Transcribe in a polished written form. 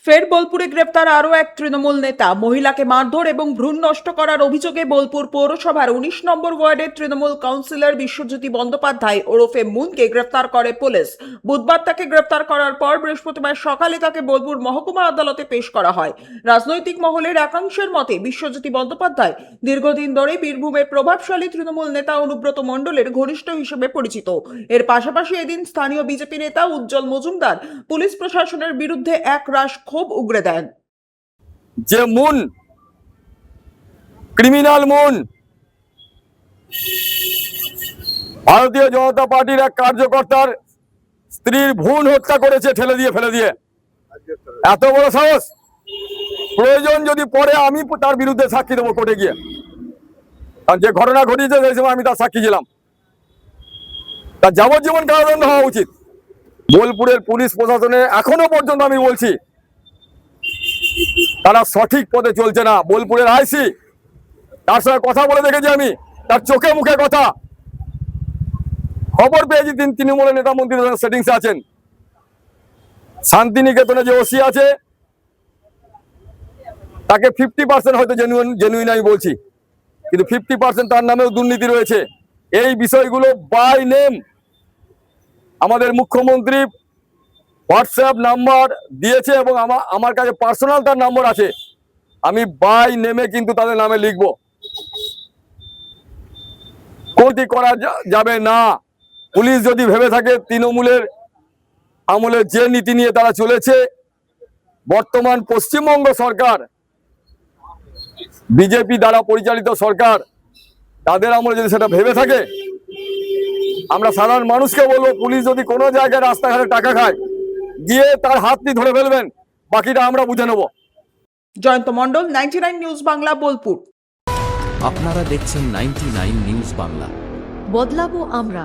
ফের বোলপুরে গ্রেপ্তার আরও এক তৃণমূল নেতা। মহিলাকে মারধর এবং ভ্রূণ নষ্ট করার অভিযোগে বোলপুর পৌরসভার 19 নম্বর ওয়ার্ডের তৃণমূল কাউন্সিলর বিশ্বজ্যোতি বন্দ্যোপাধ্যায় ওরফে মুনকে গ্রেপ্তার করে পুলিশ। বুধবার তাকে গ্রেপ্তার করার পর বৃহস্পতিবার সকালে তাকে বোলপুর মহকুমা আদালতে পেশ করা হয়। রাজনৈতিক মহলের একাংশের মতে বিশ্বজ্যোতি বন্দ্যোপাধ্যায় দীর্ঘদিন ধরে বীরভূমের প্রভাবশালী তৃণমূল নেতা অনুব্রত মণ্ডলের ঘনিষ্ঠ হিসেবে পরিচিত। এর পাশাপাশি এদিন স্থানীয় বিজেপি নেতা উজ্জ্বল মজুমদার পুলিশ প্রশাসনের বিরুদ্ধে একরাশ ক্ষোভ উগরে দেন। যে মুন ক্রিমিনাল মুন ভারতীয় জনতা পার্টির এক কার্যকর্তার স্ত্রীর ভ্রূণ হত্যা করেছে ফেলে দিয়ে এত বড় সাহস। প্রয়োজন যদি পরে আমি তার বিরুদ্ধে সাক্ষী দেবো কোর্টে গিয়ে, কারণ যে ঘটনা ঘটিয়েছে সেই সময় আমি তার সাক্ষী ছিলাম। তার যাবজ্জীবন কারাদণ্ড হওয়া উচিত। বোলপুরের পুলিশ প্রশাসনে এখনো পর্যন্ত আমি বলছি তারা সঠিক পথে চলছে না। বোলপুরের আইসি, তার সঙ্গে কথা বলে দেখেছি আমি, তার চোখে মুখে কথা। খবর পেয়েছি তিনি তৃণমূলের নেতা মন্ত্রীদের সেটিংসে আছেন। শান্তিনিকেতনে যে ওসি আছে তাকে 50% হয়তো জেনুইন আমি বলছি, কিন্তু 50% তার নামেও দুর্নীতি রয়েছে। এই বিষয়গুলো বাই নেম আমাদের মুখ্যমন্ত্রী হোয়াটসঅ্যাপ নাম্বার দিয়েছে এবং আমার কাছে পার্সোনাল তার নম্বর আছে। আমি বাই নেমে কিন্তু তাদের নামে লিখব। কোনটি করা যাবে না। পুলিশ যদি ভেবে থাকে তৃণমূলের আমলে যে নীতি নিয়ে তারা চলেছে, বর্তমান পশ্চিমবঙ্গ সরকার বিজেপি দ্বারা পরিচালিত সরকার, তাদের আমলে যদি সেটা ভেবে থাকে, আমরা সাধারণ মানুষকে বলবো পুলিশ যদি কোনো জায়গায় রাস্তাঘাটে টাকা খায় গিয়ে তার হাতটি ধরে ফেলবেন, বাকিটা আমরা বুঝে নেব। জয়ন্ত মণ্ডল, 99 নিউজ বাংলা, বোলপুর। আপনারা দেখছেন 99 নিউজ বাংলা। বদলাবো আমরা।